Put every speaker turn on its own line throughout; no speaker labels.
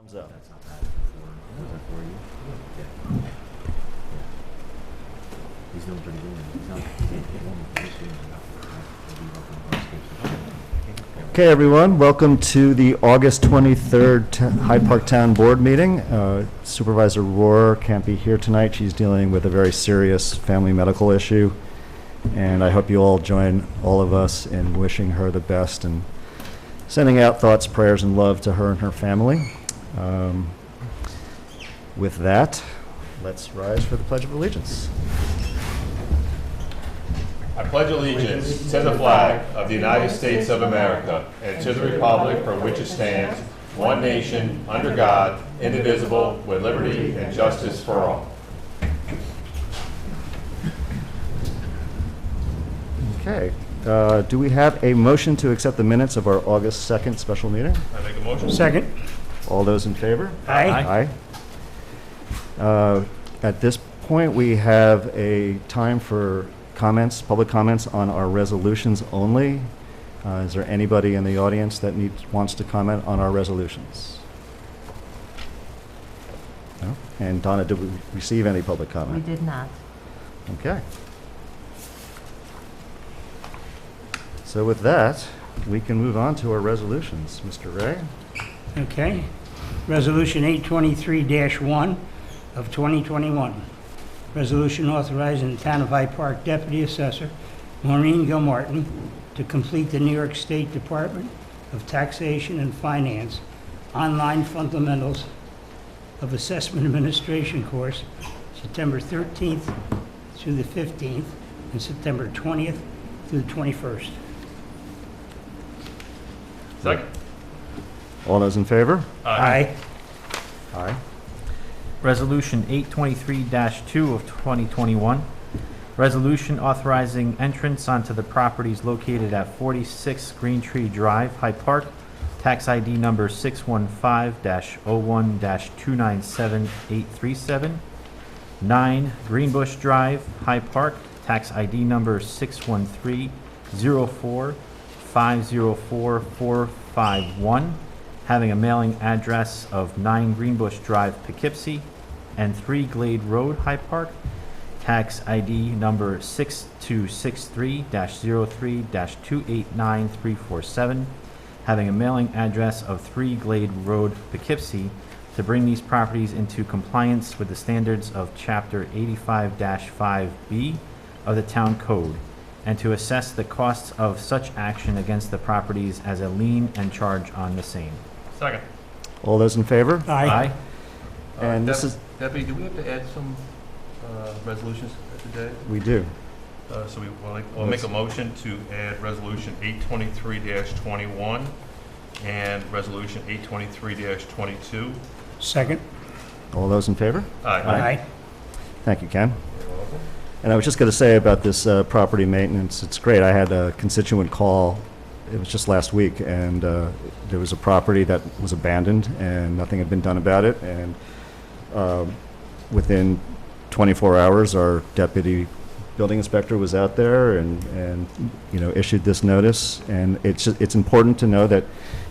Thumbs up.
That's not bad for you. Yeah. He's doing pretty good. He's not
Okay, everyone, welcome to the August 23rd Hyde Park Town Board meeting. Supervisor Rohr can't be here tonight. She's dealing with a very serious family medical issue, and I hope you all join all of us in wishing her the best and sending out thoughts, prayers, and love to her and her family. With that, let's rise for the Pledge of Allegiance.
I pledge allegiance to the flag of the United States of America and to the republic for which it stands, one nation, under God, indivisible, with liberty and justice for all.
Okay, do we have a motion to accept the minutes of our August 2nd special meeting?
I make a motion.
Second.
All those in favor?
Aye.
Aye. At this point, we have a time for comments, public comments on our resolutions only. Is there anybody in the audience that wants to comment on our resolutions? No? And Donna, did we receive any public
We
comment?
did not.
Okay. So with that, we can move on to our resolutions. Mr. Ray?
Okay. Resolution 823-1 of 2021. Resolution authorizing the Town of Hyde Park Deputy Assessor Maureen Gilmartin to complete the New York State Department of Taxation and Finance online fundamentals of assessment administration course, September 13th through the 15th and September 20th through the 21st.
Second.
All those in favor?
Aye.
Aye.
Resolution 823-2 of 2021. Resolution authorizing entrance onto the properties located at 46 Greentree Drive, Hyde Park, tax ID number 615-01-297837. 9 Greenbush Drive, Hyde Park, tax ID number 613-04-504451, having a mailing address of 9 Greenbush Drive, Poughkeepsie, and 3 Glade Road, Hyde Park, tax ID number 6263-03-289347, having a mailing address of 3 Glade Road, Poughkeepsie, to bring these properties into compliance with the standards of Chapter 85-5B of the Town Code, and to assess the costs of such action against the properties as a lien and charge on the same.
Second.
All those in favor?
Aye.
And this is,
Debbie, do we have to add some resolutions today?
we do.
So we'll make a motion to add resolution 823-21 and resolution 823-22.
Second.
All those in favor?
Aye.
Thank you, Ken. And I was just going to say about this property maintenance, it's great. I had a constituent call, it was just last week, and there was a property that was abandoned and nothing had been done about it. And within 24 hours, our deputy building inspector was out there and issued this notice. And it's important to know that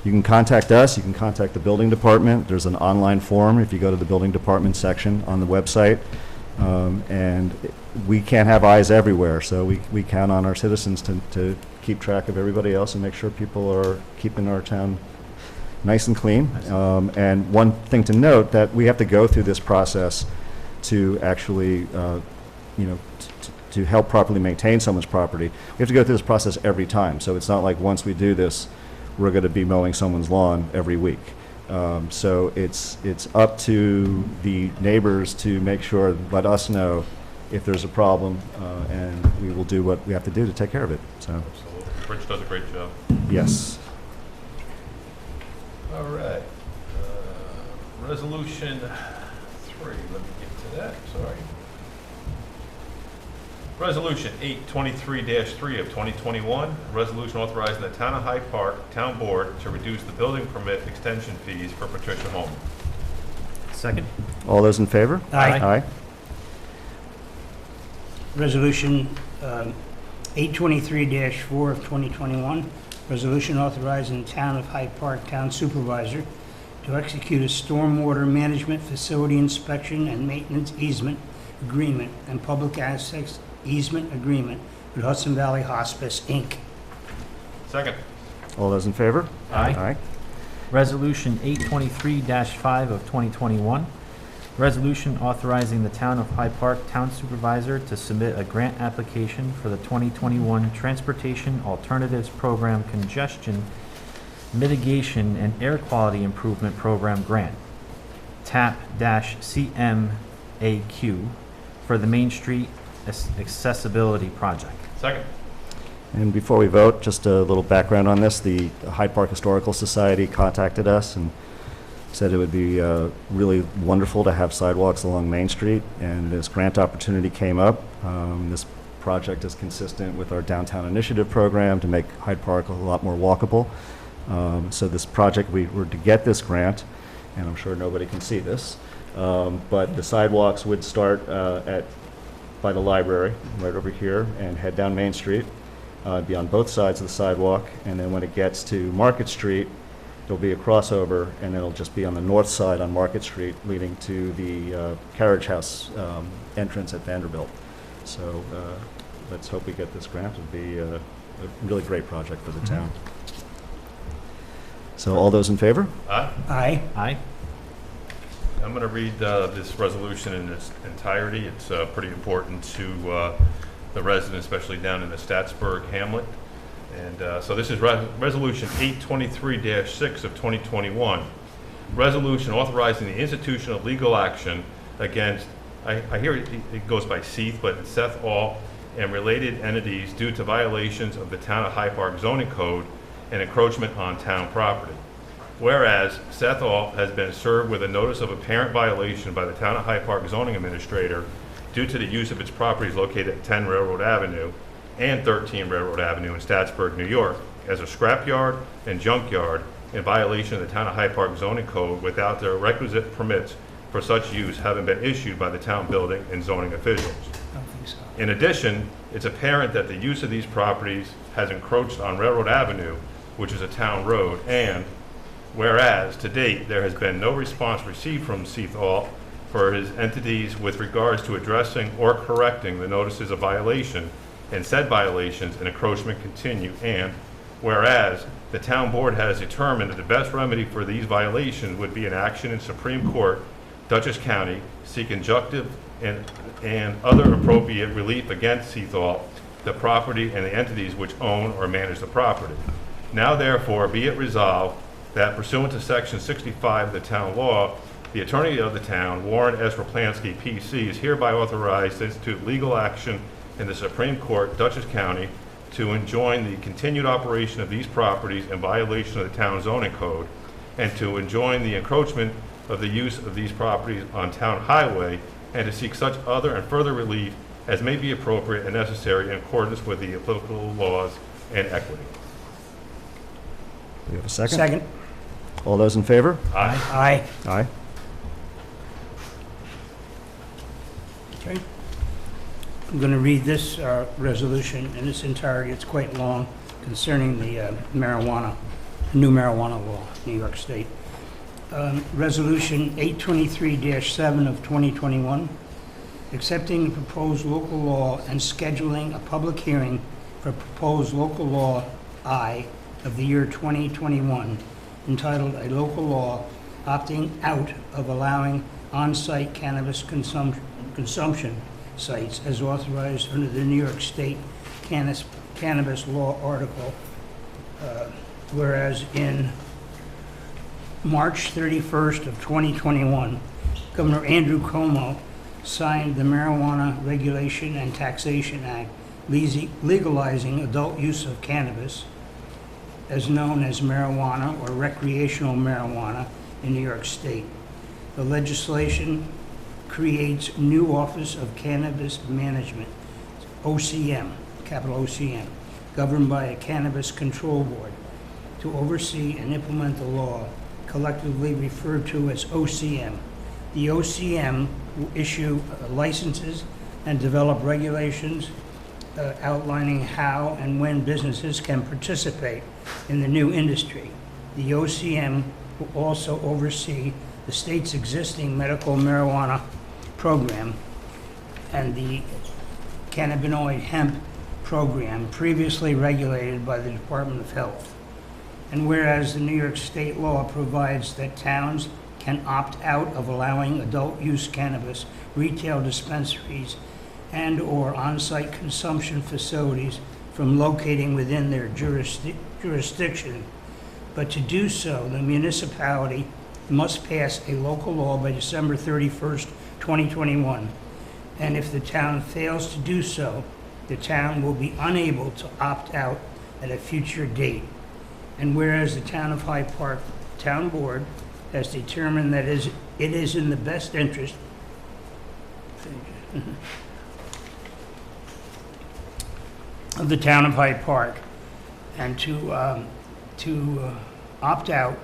you can contact us, you can contact the building department. There's an online form if you go to the building department section on the website. And we can't have eyes everywhere, so we count on our citizens to keep track of everybody else and make sure people are keeping our town nice and clean. And one thing to note, that we have to go through this process to actually, to help properly maintain someone's property. We have to go through this process every time, so it's not like once we do this, we're going to be mowing someone's lawn every week. So it's up to the neighbors to make sure, let us know if there's a problem, and we will do what we have to do to take care of it. So,
Absolutely. Rich does a great job.
yes.
All right. Resolution 3, let me get to that, sorry.
Resolution 823-3 of 2021, a resolution authorizing the Town of Hyde Park Town Board to reduce the building permit extension fees for Patricia Holman.
Second.
All those in favor?
Aye.
Aye.
Resolution 823-4 of 2021. Resolution authorizing the Town of Hyde Park Town Supervisor to execute a stormwater management facility inspection and maintenance easement agreement and public access easement agreement with Hudson Valley Hospice, Inc.
Second.
All those in favor?
Aye.
Aye.
Resolution 823-5 of 2021, resolution authorizing the Town of Hyde Park Town Supervisor to submit a grant application for the 2021 Transportation Alternatives Program Congestion Mitigation and Air Quality Improvement Program Grant, TAP-CMAQ, for the Main Street Accessibility Project.
Second.
And before we vote, just a little background on this. The Hyde Park Historical Society contacted us and said it would be really wonderful to have sidewalks along Main Street, and this grant opportunity came up. This project is consistent with our Downtown Initiative program to make Hyde Park a lot more walkable. So this project, we were to get this grant, and I'm sure nobody can see this, but the sidewalks would start by the library, right over here, and head down Main Street. Be on both sides of the sidewalk, and then when it gets to Market Street, there'll be a crossover, and it'll just be on the north side on Market Street, leading to the Carriage House entrance at Vanderbilt. So let's hope we get this grant. It'll be a really great project for the town. So all those in favor?
Aye.
Aye.
Aye.
I'm going to read this resolution in its entirety. It's pretty important to the residents, especially down in the Statsburg hamlet. And so this is Resolution 823-6 of 2021. Resolution authorizing the institution of legal action against, I hear it goes by Seath, but it's Seth All and related entities due to violations of the Town of Hyde Park zoning code and encroachment on town property. Whereas Seth All has been served with a notice of apparent violation by the Town of Hyde Park zoning administrator due to the use of its properties located at 10 Railroad Avenue and 13 Railroad Avenue in Statsburg, New York, as a scrapyard and junkyard in violation of the Town of Hyde Park zoning code without the requisite permits for such use having been issued by the town building and zoning officials.
I don't think so.
In addition, it's apparent that the use of these properties has encroached on Railroad Avenue, which is a town road, and whereas to date there has been no response received from Seath All for his entities with regards to addressing or correcting the notices of violation, and said violations and encroachment continue, and whereas the town board has determined that the best remedy for these violations would be an action in Supreme Court, Dutchess County, seek injunctive and other appropriate relief against Seath All, the property and the entities which own or manage the property. Now therefore be it resolved that pursuant to Section 65 of the town law, the attorney of the town, Warren S. Raplansky, P.C., is hereby authorized to institute legal action in the Supreme Court, Dutchess County, to enjoin the continued operation of these properties in violation of the town zoning code, and to enjoin the encroachment of the use of these properties on town highway, and to seek such other and further relief as may be appropriate and necessary in accordance with the applicable laws and equity.
Do we have a second?
Second.
All those in favor?
Aye.
Aye.
Aye.
Okay. I'm going to read this resolution in its entirety. It's quite long, concerning the new marijuana law, New York State. Resolution 823-7 of 2021, accepting the proposed local law and scheduling a public hearing for proposed local law I of the year 2021, entitled A Local Law Opting Out of Allowing On-Site Cannabis Consumption Sites as Authorized under the New York State Cannabis Law Article, whereas in March 31st of 2021, Governor Andrew Cuomo signed the Marijuana Regulation and Taxation Act, legalizing adult use of cannabis, as known as marijuana or recreational marijuana in New York State. The legislation creates new Office of Cannabis Management, OCM, capital OCM, governed by a Cannabis Control Board, to oversee and implement the law, collectively referred to as OCM. The OCM will issue licenses and develop regulations outlining how and when businesses can participate in the new industry. The OCM will also oversee the state's existing medical marijuana program and the cannabinoid hemp program previously regulated by the Department of Health. And whereas the New York State law provides that towns can opt out of allowing adult use cannabis retail dispensaries and/or on-site consumption facilities from locating within their jurisdiction, but to do so, the municipality must pass a local law by December 31st, 2021. And if the town fails to do so, the town will be unable to opt out at a future date. And whereas the town of Hyde Park Town Board has determined that it is in the best interest of the town of Hyde Park and to opt out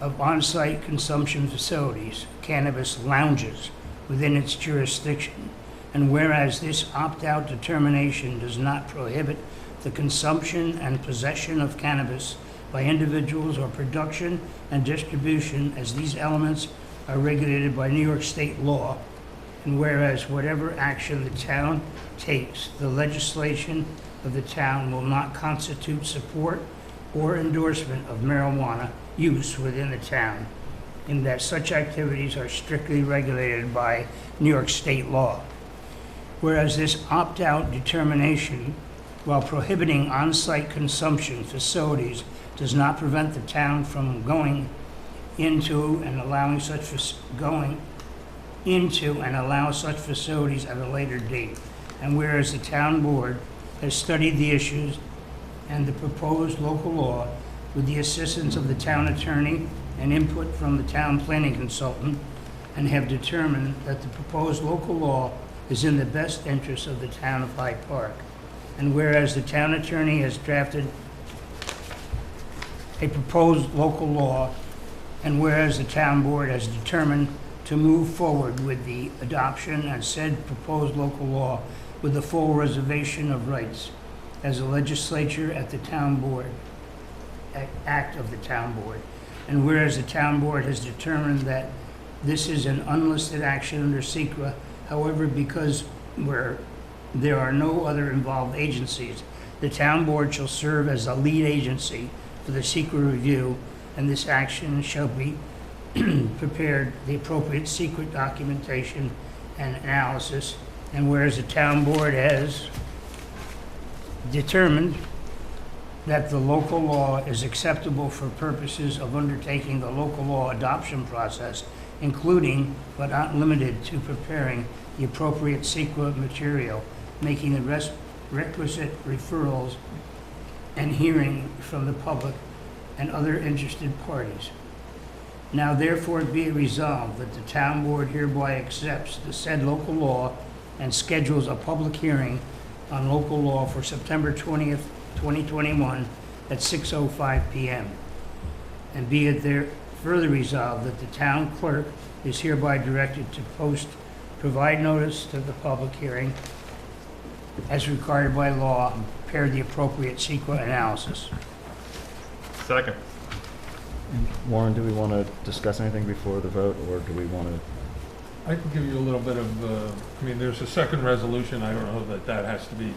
of on-site consumption facilities, cannabis lounges, within its jurisdiction. And whereas this opt-out determination does not prohibit the consumption and possession of cannabis by individuals or production and distribution, as these elements are regulated by New York State law. And whereas whatever action the town takes, the legislation of the town will not constitute support or endorsement of marijuana use within the town, in that such activities are strictly regulated by New York State law. Whereas this opt-out determination, while prohibiting on-site consumption facilities, does not prevent the town from going into and allowing such facilities at a later date. And whereas the town board has studied the issues and the proposed local law with the assistance of the town attorney and input from the town planning consultant, and have determined that the proposed local law is in the best interest of the town of Hyde Park. And whereas the town attorney has drafted a proposed local law, and whereas the town board has determined to move forward with the adoption of said proposed local law with the full reservation of rights as a legislature at the town board, act of the town board. And whereas the town board has determined that this is an unlisted action under SECRA, however, because there are no other involved agencies, the town board shall serve as a lead agency for the SECRA review, and this action shall be prepared the appropriate secret documentation and analysis. And whereas the town board has determined that the local law is acceptable for purposes of undertaking the local law adoption process, including but not limited to preparing the appropriate SECRA material, making the requisite referrals, and hearing from the public and other interested parties. Now therefore be it resolved that the town board hereby accepts the said local law and schedules a public hearing on local law for September 20th, 2021 at 6:05 p.m. And be it there further resolved that the town clerk is hereby directed to provide notice to the public hearing as required by law and prepare the appropriate SECRA analysis.
Second.
Warren, do we want to discuss anything before the vote, or do we want to?
I can give you a little bit of, there's a second resolution. I don't know that that has to be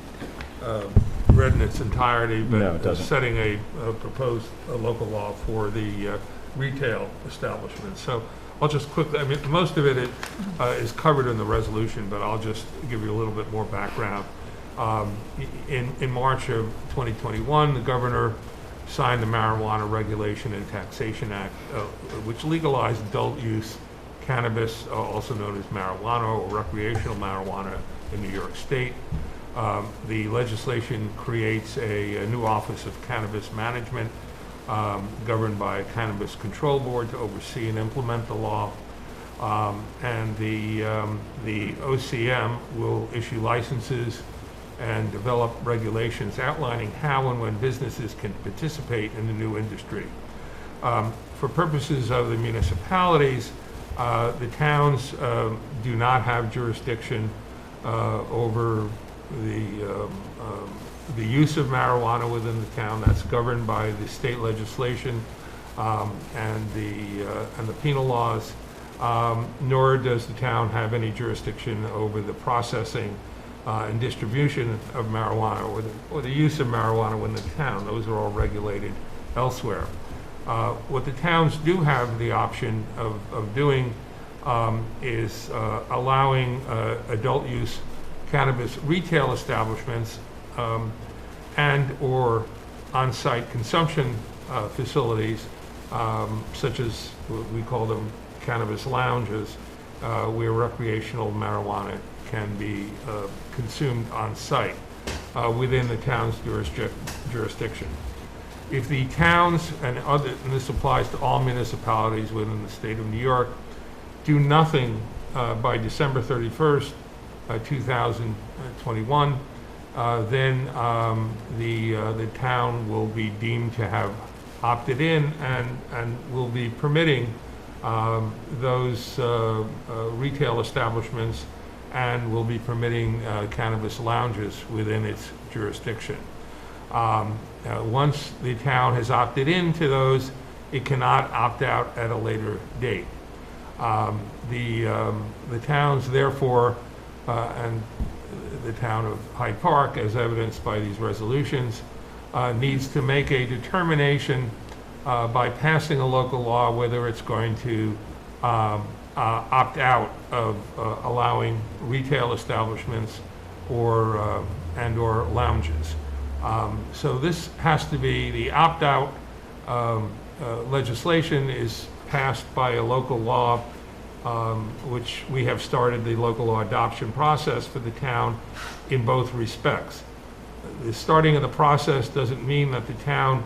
read in its entirety, but
No, it doesn't.
setting a proposed local law for the retail establishment. So I'll just quickly, most of it is covered in the resolution, but I'll just give you a little bit more background. In March of 2021, the governor signed the Marijuana Regulation and Taxation Act, which legalized adult use cannabis, also known as marijuana or recreational marijuana in New York State. The legislation creates a new Office of Cannabis Management, governed by a Cannabis Control Board to oversee and implement the law. And the OCM will issue licenses and develop regulations outlining how and when businesses can participate in the new industry. For purposes of the municipalities, the towns do not have jurisdiction over the use of marijuana within the town. That's governed by the state legislation and the penal laws, nor does the town have any jurisdiction over the processing and distribution of marijuana or the use of marijuana within the town. Those are all regulated elsewhere. What the towns do have the option of doing is allowing adult use cannabis retail establishments and or on-site consumption facilities, such as we call them cannabis lounges, where recreational marijuana can be consumed on-site within the town's jurisdiction. If the towns and this applies to all municipalities within the state of New York, do nothing by December 31st, 2021, then the town will be deemed to have opted in and will be permitting those retail establishments and will be permitting cannabis lounges within its jurisdiction. Once the town has opted into those, it cannot opt out at a later date. The towns, therefore, and the town of Hyde Park, as evidenced by these resolutions, needs to make a determination by passing a local law whether it's going to opt out of allowing retail establishments or and/or lounges. So this has to be, the opt-out legislation is passed by a local law, which we have started the local law adoption process for the town in both respects. The starting of the process doesn't mean that the town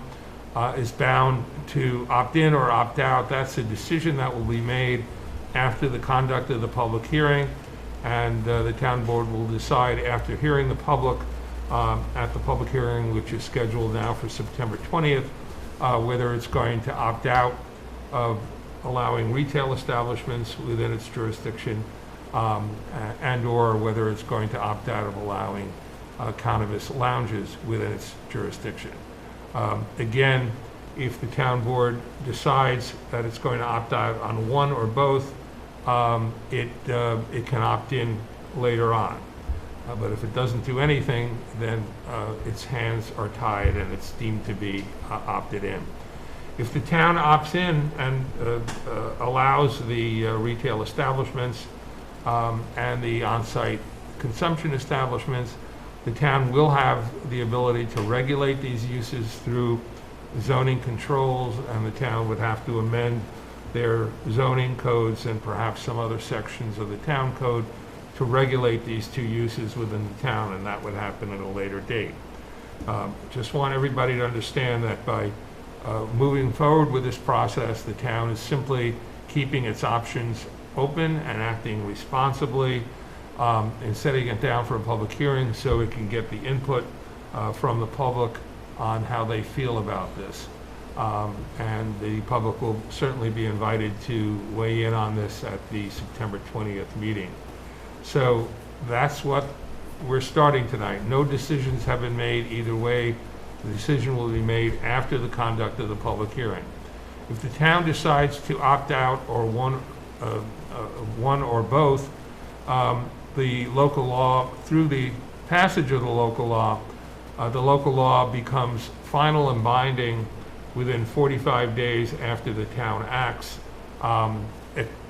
is bound to opt in or opt out. That's a decision that will be made after the conduct of the public hearing, and the town board will decide after hearing the public at the public hearing, which is scheduled now for September 20th, whether it's going to opt out of allowing retail establishments within its jurisdiction and or whether it's going to opt out of allowing cannabis lounges within its jurisdiction. Again, if the town board decides that it's going to opt out on one or both, it can opt in later on. But if it doesn't do anything, then its hands are tied and it's deemed to be opted in. If the town opts in and allows the retail establishments and the on-site consumption establishments, the town will have the ability to regulate these uses through zoning controls, and the town would have to amend their zoning codes and perhaps some other sections of the town code to regulate these two uses within the town, and that would happen at a later date. Just want everybody to understand that by moving forward with this process, the town is simply keeping its options open and acting responsibly and setting it down for a public hearing so it can get the input from the public on how they feel about this. And the public will certainly be invited to weigh in on this at the September 20th meeting. So that's what we're starting tonight. No decisions have been made either way. The decision will be made after the conduct of the public hearing. If the town decides to opt out or one or both, the local law, through the passage of the local law becomes final and binding within 45 days after the town acts,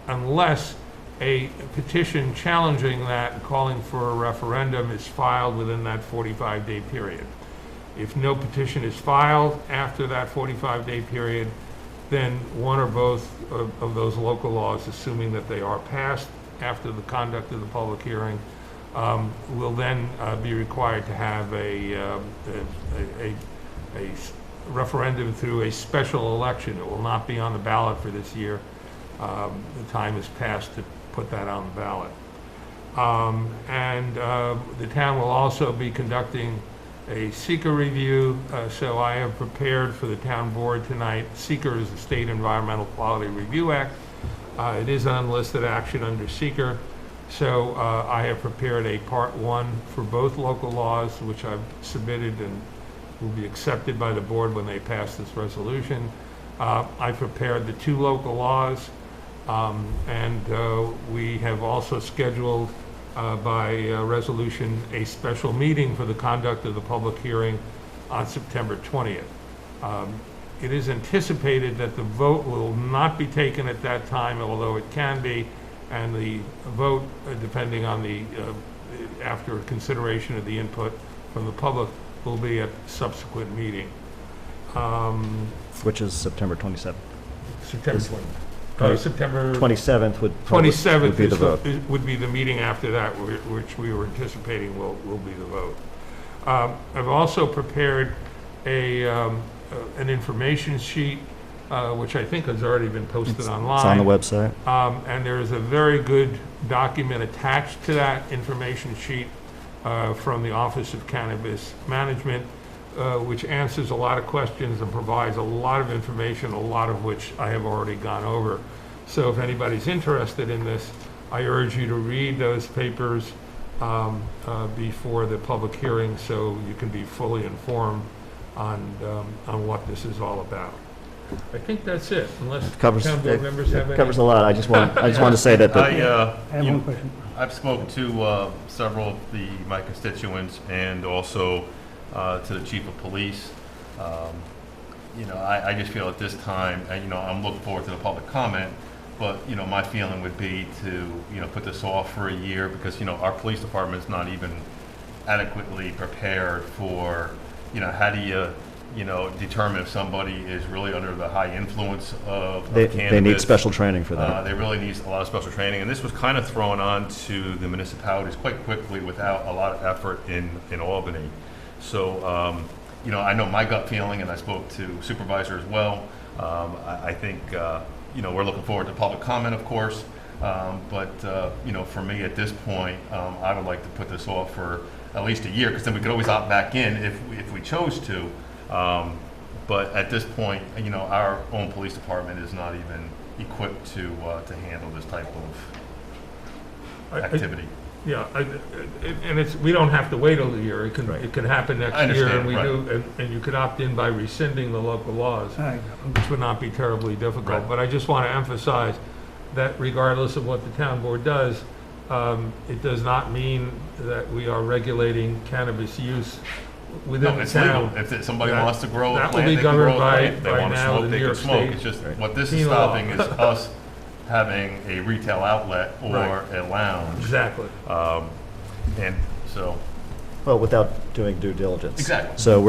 unless a petition challenging that and calling for a referendum is filed within that 45-day period. If no petition is filed after that 45-day period, then one or both of those local laws, assuming that they are passed after the conduct of the public hearing, will then be required to have a referendum through a special election. It will not be on the ballot for this year. The time has passed to put that on the ballot. The town will also be conducting a seeker review, so I have prepared for the town board tonight. Seeker is the State Environmental Quality Review Act. It is an unlisted action under seeker, so I have prepared a part one for both local laws, which I've submitted and will be accepted by the board when they pass this resolution. I prepared the 2 local laws, and we have also scheduled by resolution a special meeting for the conduct of the public hearing on September 20th. It is anticipated that the vote will not be taken at that time, although it can be, and the vote, depending on the, after consideration of the input from the public, will be at subsequent meeting.
Which is September 27th.
September
Is-
20th. September
27th would
would
be the vote.
would be the meeting after that, which we were anticipating will be the vote. I've also prepared an information sheet, which I think has already been posted online.
It's on the website.
And there's a very good document attached to that information sheet from the Office of Cannabis Management, which answers a lot of questions and provides a lot of information, a lot of which I have already gone over. So if anybody's interested in this, I urge you to read those papers before the public hearing so you can be fully informed on what this is all about. I think that's it, unless
Covers,
town board members have
it
any.
covers a lot. I just want to say that the,
I have one question.
I've spoken to several of my constituents and also to the chief of police. I just feel at this time, and I'm looking forward to the public comment, but my feeling would be to put this off for a year because our police department's not even adequately prepared for how do you determine if somebody is really under the high influence of cannabis.
they need special training for that.
They really need a lot of special training, and this was kind of thrown on to the municipalities quite quickly without a lot of effort in Albany. So, I know my gut feeling, and I spoke to supervisor as well. I think, we're looking forward to public comment, of course, but for me at this point, I would like to put this off for at least a year, because then we could always opt back in if we chose to. But at this point, our own police department is not even equipped to handle this type of activity.
We don't have to wait a year. It can happen
I
next year,
understand,
and we
right.
do, and you could opt in by rescinding the local laws, which would not be terribly difficult.
Right.
But I just want to emphasize that regardless of what the town board does, it does not mean that we are regulating cannabis use within
No,
the
it's
town.
legal. If somebody
That-
wants to grow a
that will
plant,
be
they can grow a
governed by-
plant. If they
by
want to
now
smoke,
the
they
New
can
York
smoke.
State
It's just,
Right.
what this is
penal law.
stopping is us having a retail outlet or
Right.
a lounge.
Exactly.
And so,
Well, without doing due diligence.
Exactly.
So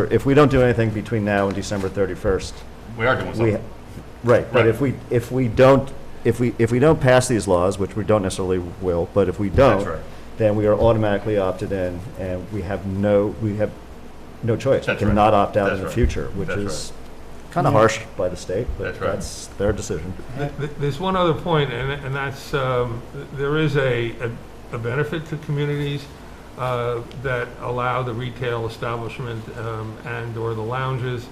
if we don't do anything between now and December 31st,
we are doing
we,
something.
right, but
Right.
if we don't pass these laws, which we don't necessarily will, but if we don't,
That's right.
then we are automatically opted in, and we have no choice.
That's
We
right.
cannot opt out
That's
in the
right.
future, which
That's
is kind of harsh by the state, but
That's right.
that's their decision.
There's one other point, and that's, there is a benefit to communities that allow the retail establishment and/or the lounges,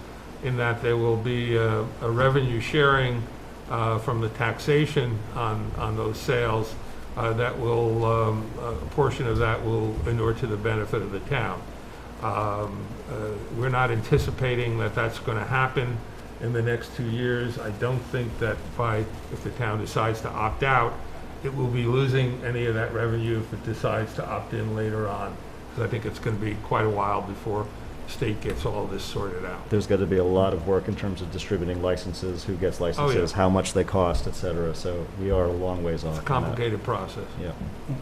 in that there will be a revenue sharing from the taxation on those sales that will, a portion of that will inure to the benefit of the town. We're not anticipating that that's going to happen in the next 2 years. I don't think that if the town decides to opt out, it will be losing any of that revenue if it decides to opt in later on. Because I think it's going to be quite a while before the state gets all this sorted out.
There's got to be a lot of work in terms of distributing licenses, who gets licenses,
yeah.
how much they cost, et cetera, so we are a long ways off.
It's a
on that.
complicated process.
Yeah.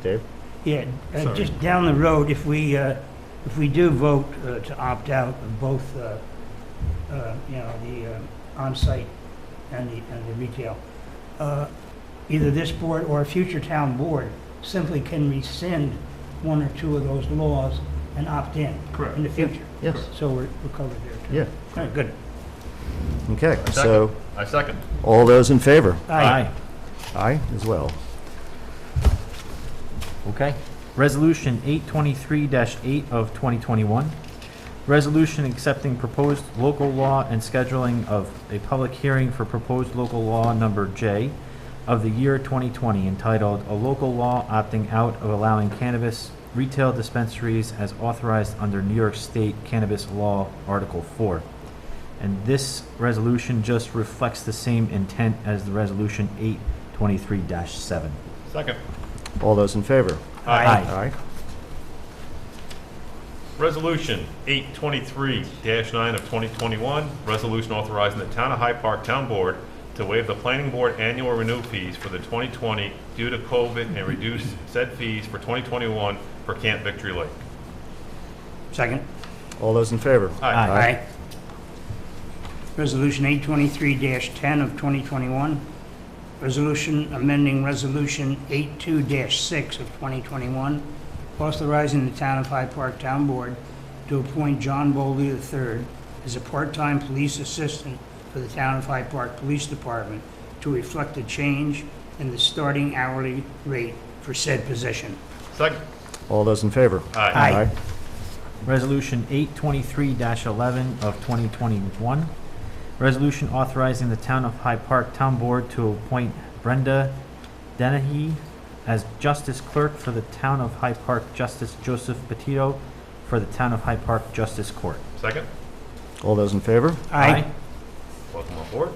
Dave?
Yeah,
Sorry.
just down the road, if we do vote to opt out of both, the on-site and the retail, either this board or a future town board simply can rescind one or two of those laws and opt in.
Correct.
In the future.
Yes.
So we're covered there, too.
Yeah.
All right, good.
Okay, so
I second.
all those in favor?
Aye.
Aye, as well.
Okay. Resolution 823-8 of 2021. Resolution accepting proposed local law and scheduling of a public hearing for proposed local law number J of the year 2020, entitled "A Local Law Opting Out of Allowing Cannabis Retail Dispensaries as Authorized Under New York State Cannabis Law, Article 4." And this resolution just reflects the same intent as the resolution 823-7.
Second.
All those in favor?
Aye.
Aye.
Resolution 823-9 of 2021, resolution authorizing the Town of Hyde Park Town Board to waive the Planning Board annual renew fees for the 2020 due to COVID and reduce said fees for 2021 for Camp Victory Lake.
Second.
All those in favor?
Aye.
Resolution 823-10 of 2021, resolution amending Resolution 82-6 of 2021, authorizing the Town of Hyde Park Town Board to appoint John Bowley III as a part-time police assistant for the Town of Hyde Park Police Department to reflect a change in the starting hourly rate for said position.
Second.
All those in favor?
Aye.
Resolution 823-11 of 2021, resolution authorizing the Town of Hyde Park Town Board to appoint Brenda Dennehy as Justice Clerk for the Town of Hyde Park, Justice Joseph Petito for the Town of Hyde Park Justice Court.
Second.
All those in favor?
Aye.
Welcome on board.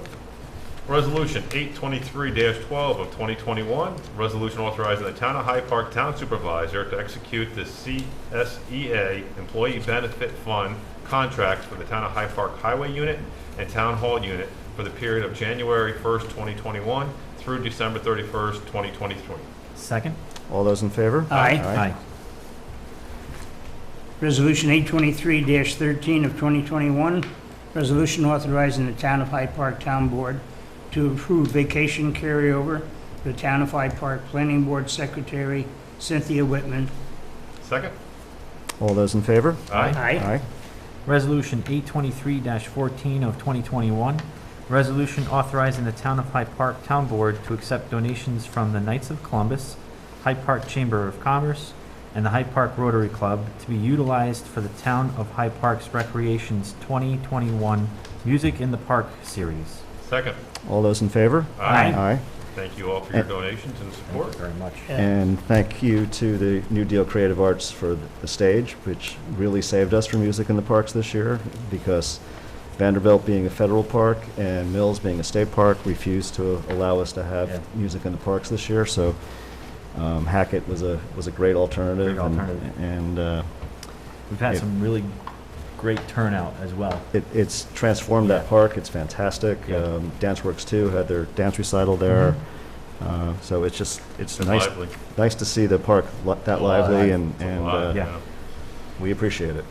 Resolution 823-12 of 2021, resolution authorizing the Town of Hyde Park Town Supervisor to execute the CSEA Employee Benefit Fund contracts for the Town of Hyde Park Highway Unit and Town Hall Unit for the period of January 1st, 2021 through December 31st, 2023.
Second.
All those in favor?
Aye. Resolution 823-13 of 2021, resolution authorizing the Town of Hyde Park Town Board to approve vacation carryover for the Town of Hyde Park Planning Board Secretary Cynthia Whitman.
Second.
All those in favor?
Aye.
Resolution 823-14 of 2021, resolution authorizing the Town of Hyde Park Town Board to accept donations from the Knights of Columbus, Hyde Park Chamber of Commerce, and the Hyde Park Rotary Club to be utilized for the Town of Hyde Park's Recreation's 2021 Music in the Park series.
Second.
All those in favor?
Aye.
Aye.
Thank you all for your donations and support.
Thank you very much.
And thank you to the New Deal Creative Arts for the stage, which really saved us from music in the parks this year, because Vanderbilt being a federal park and Mills being a state park refused to allow us to have
Yeah.
music in the parks this year. So Hackett was a great alternative.
Great alternative.
And
We've had
Yeah.
some really great turnout as well.
it's transformed that
Yeah.
park. It's fantastic.
Yeah.
Danceworks too had their dance recital there. So it's
It's
nice
lively.
nice to see the park that lively, and
It's alive,
yeah.
we appreciate it.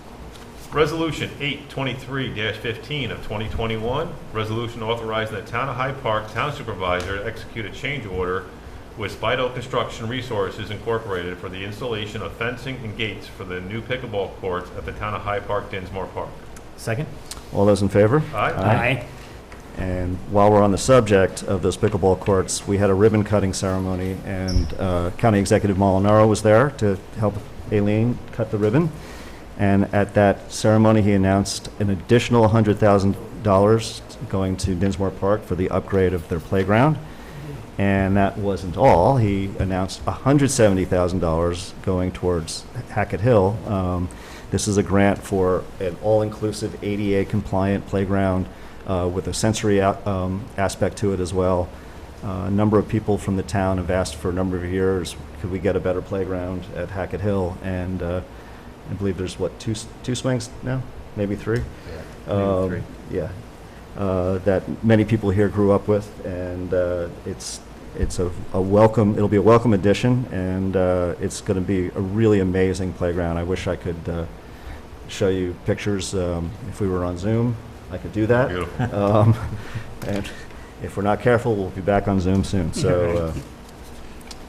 Resolution 823-15 of 2021, resolution authorizing the Town of Hyde Park Town Supervisor to execute a change order with Spido Construction Resources Incorporated for the installation of fencing and gates for the new pickleball courts at the Town of Hyde Park Dinsmore Park.
Second.
All those in favor?
Aye.
Aye.
And while we're on the subject of those pickleball courts, we had a ribbon cutting ceremony, and County Executive Molinaro was there to help Aileen cut the ribbon. And at that ceremony, he announced an additional $100,000 going to Dinsmore Park for the upgrade of their playground. And that wasn't all. He announced $170,000 going towards Hackett Hill. This is a grant for an all-inclusive ADA-compliant playground with a sensory aspect to it as well. A number of people from the town have asked for a number of years, could we get a better playground at Hackett Hill? And I believe there's, two swings now? Maybe three?
Maybe three.
Yeah. That many people here grew up with, and it's a welcome, it'll be a welcome addition, and it's going to be a really amazing playground. I wish I could show you pictures. If we were on Zoom, I could do that.
Beautiful.
And if we're not careful, we'll be back on Zoom soon. So,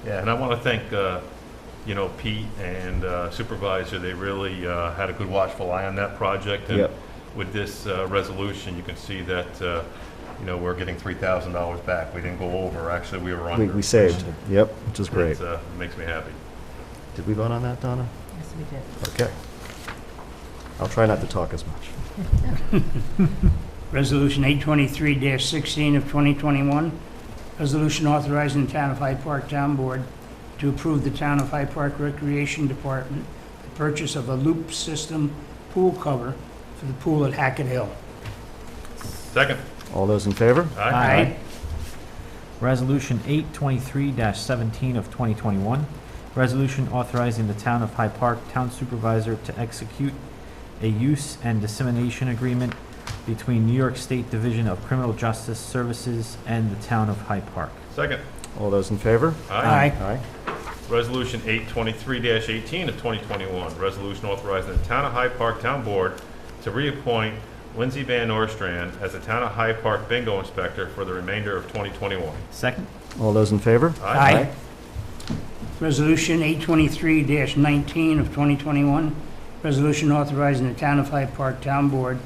Yeah, and I want to thank, Pete and Supervisor. They really had a good watchful eye on that project. And
Yep.
with this resolution, you can see that, we're getting $3,000 back. We didn't go over. Actually, we were under.
we saved. Yep, which is great.
It makes me happy.
Did we vote on that, Donna?
Yes, we did.
Okay. I'll try not to talk as much.
Resolution 823-16 of 2021, resolution authorizing the Town of Hyde Park Town Board to approve the Town of Hyde Park Recreation Department the purchase of a loop system pool cover for the pool at Hackett Hill.
Second.
All those in favor?
Aye.
Resolution 823-17 of 2021, resolution authorizing the Town of Hyde Park Town Supervisor to execute a use and dissemination agreement between New York State Division of Criminal Justice Services and the Town of Hyde Park.
Second.
All those in favor?
Aye.
Aye.
Resolution 823-18 of 2021, resolution authorizing the Town of Hyde Park Town Board to reappoint Lindsay Van Nostrand as the Town of Hyde Park Bingo Inspector for the remainder of 2021.
Second.
All those in favor?
Aye. Resolution 823-19 of 2021, resolution authorizing the Town of Hyde Park Town Board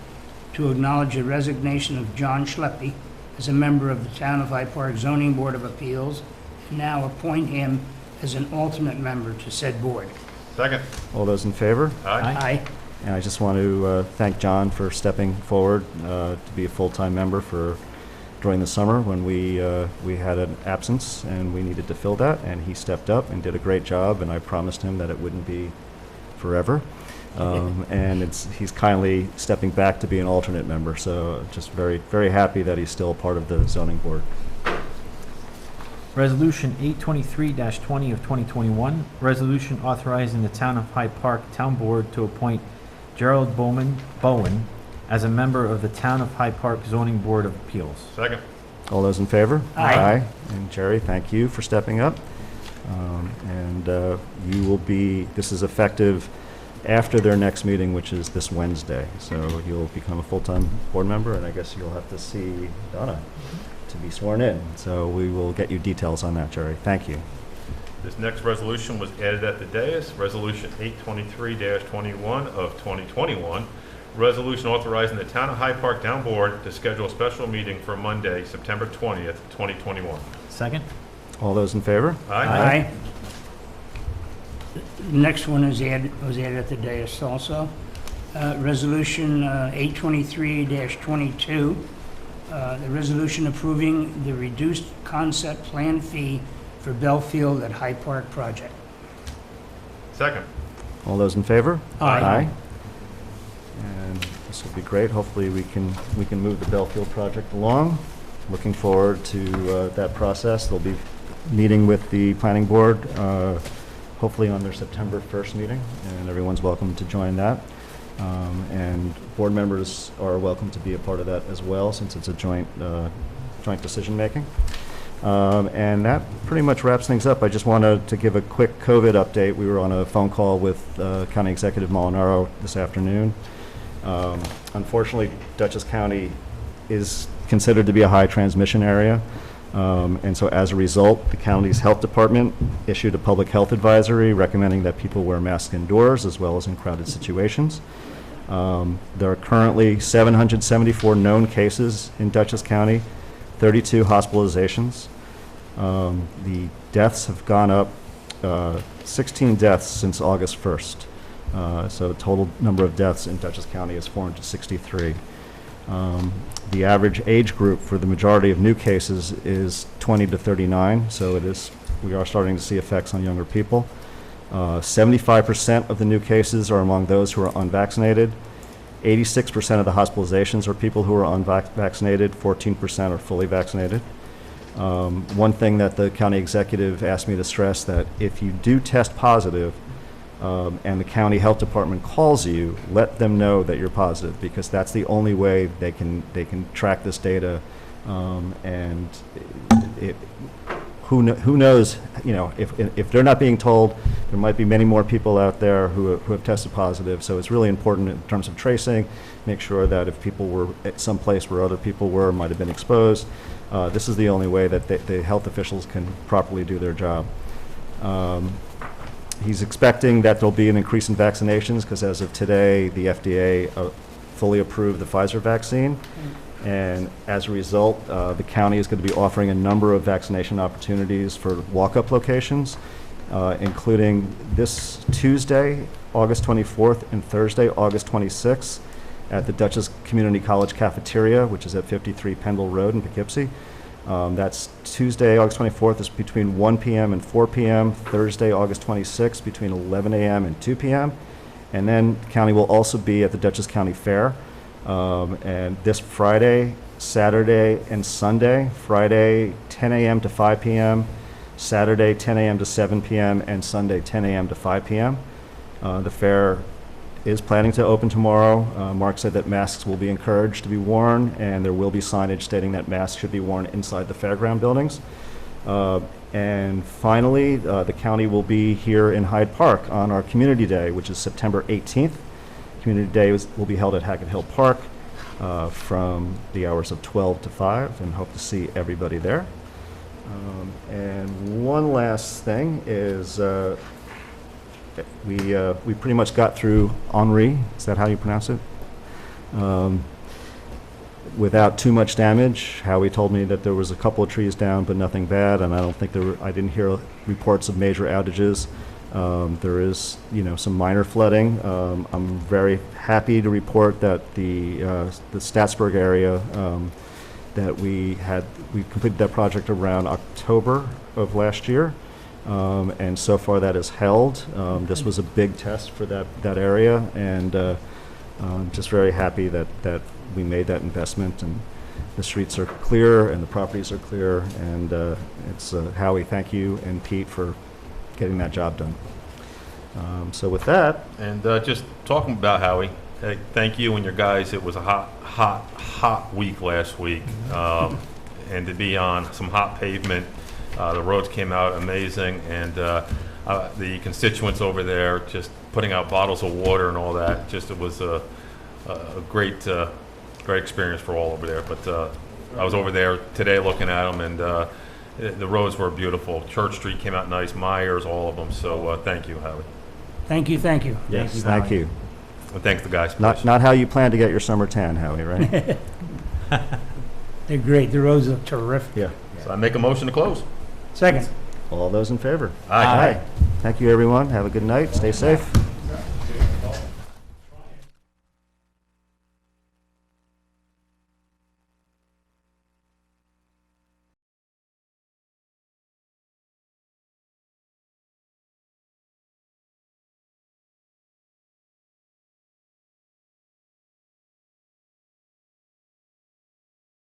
to acknowledge the resignation of John Schleppe as a member of the Town of Hyde Park Zoning Board of Appeals, and now appoint him as an alternate member to said board.
Second.
All those in favor?
Aye.
And I just want to thank John for stepping forward to be a full-time member during the summer when we had an absence and we needed to fill that, and he stepped up and did a great job, and I promised him that it wouldn't be forever. And he's kindly stepping back to be an alternate member, so just very, very happy that he's still part of the zoning board.
Resolution 823-20 of 2021, resolution authorizing the Town of Hyde Park Town Board to appoint Gerald Bowen as a member of the Town of Hyde Park Zoning Board of Appeals.
Second.
All those in favor?
Aye.
And Jerry, thank you for stepping up. You will be, this is effective after their next meeting, which is this Wednesday. So you'll become a full-time board member, and I guess you'll have to see Donna to be sworn in. So we will get you details on that, Jerry. Thank you.
This next resolution was added at the dais, Resolution 823-21 of 2021, resolution authorizing the Town of Hyde Park Town Board to schedule a special meeting for Monday, September 20th, 2021.
Second.
All those in favor?
Aye. The next one was added at the dais also. Resolution 823-22, the resolution approving the reduced concept plan fee for Belfield at Hyde Park project.
Second.
All those in favor?
Aye.
And this will be great. Hopefully we can move the Belfield project along. Looking forward to that process. They'll be meeting with the planning board hopefully on their September 1st meeting, and everyone's welcome to join that. And board members are welcome to be a part of that as well, since it's a joint decision making. And that pretty much wraps things up. I just wanted to give a quick COVID update. We were on a phone call with County Executive Molinaro this afternoon. Unfortunately, Dutchess County is considered to be a high transmission area. And so as a result, the county's health department issued a public health advisory recommending that people wear masks indoors as well as in crowded situations. There are currently 774 known cases in Dutchess County, 32 hospitalizations. The deaths have gone up, 16 deaths since August 1st. So the total number of deaths in Dutchess County is 463. The average age group for the majority of new cases is 20 to 39, so we are starting to see effects on younger people. 75% of the new cases are among those who are unvaccinated. 86% of the hospitalizations are people who are unvaccinated, 14% are fully vaccinated. One thing that the county executive asked me to stress, that if you do test positive and the county health department calls you, let them know that you're positive, because that's the only way they can track this data. And who knows, if they're not being told, there might be many more people out there who have tested positive. So it's really important in terms of tracing, make sure that if people were at some place where other people might have been exposed, this is the only way that the health officials can properly do their job. He's expecting that there'll be an increase in vaccinations, because as of today, the FDA fully approved the Pfizer vaccine. And as a result, the county is going to be offering a number of vaccination opportunities for walk-up locations, including this Tuesday, August 24th, and Thursday, August 26th, at the Dutchess Community College Cafeteria, which is at 53 Pendle Road in Poughkeepsie. That's Tuesday, August 24th, is between 1 p.m. and 4 p.m. Thursday, August 26th, between 11 a.m. and 2 p.m. And then the county will also be at the Dutchess County Fair. And this Friday, Saturday and Sunday, Friday 10 a.m. to 5 p.m., Saturday 10 a.m. to 7 p.m., and Sunday 10 a.m. to 5 p.m. The fair is planning to open tomorrow. Mark said that masks will be encouraged to be worn, and there will be signage stating that masks should be worn inside the fairground buildings. And finally, the county will be here in Hyde Park on our Community Day, which is September 18th. Community Day will be held at Hackett Hill Park from the hours of 12 to 5, and hope to see everybody there. And one last thing is we pretty much got through Henri, is that how you pronounce it? Without too much damage. Howie told me that there was a couple of trees down, but nothing bad, and I don't think I didn't hear reports of major outages. There is, some minor flooding. I'm very happy to report that the Statsburg area, that we completed that project around October of last year. And so far that is held. This was a big test for that area, and I'm just very happy that we made that investment, and the streets are clear and the properties are clear, and it's Howie, thank you, and Pete for getting that job done. So with that,
And just talking about Howie, hey, thank you and your guys. It was a hot week last week, and to be on some hot pavement. The roads came out amazing, and the constituents over there just putting out bottles of water and all that. Just it was a great experience for all over there. But I was over there today looking at them, and the roads were beautiful. Church Street came out nice, Myers, all of them. So thank you, Howie.
Thank you, thank you.
yes, thank you.
And thanks the guys.
Not how you plan to get your summer tan, Howie, right?
They're great. The roads look terrific.
Yeah.
So I make a motion to close.
Second.
All those in favor?
Aye.
Thank you, everyone. Have a good night. Stay safe.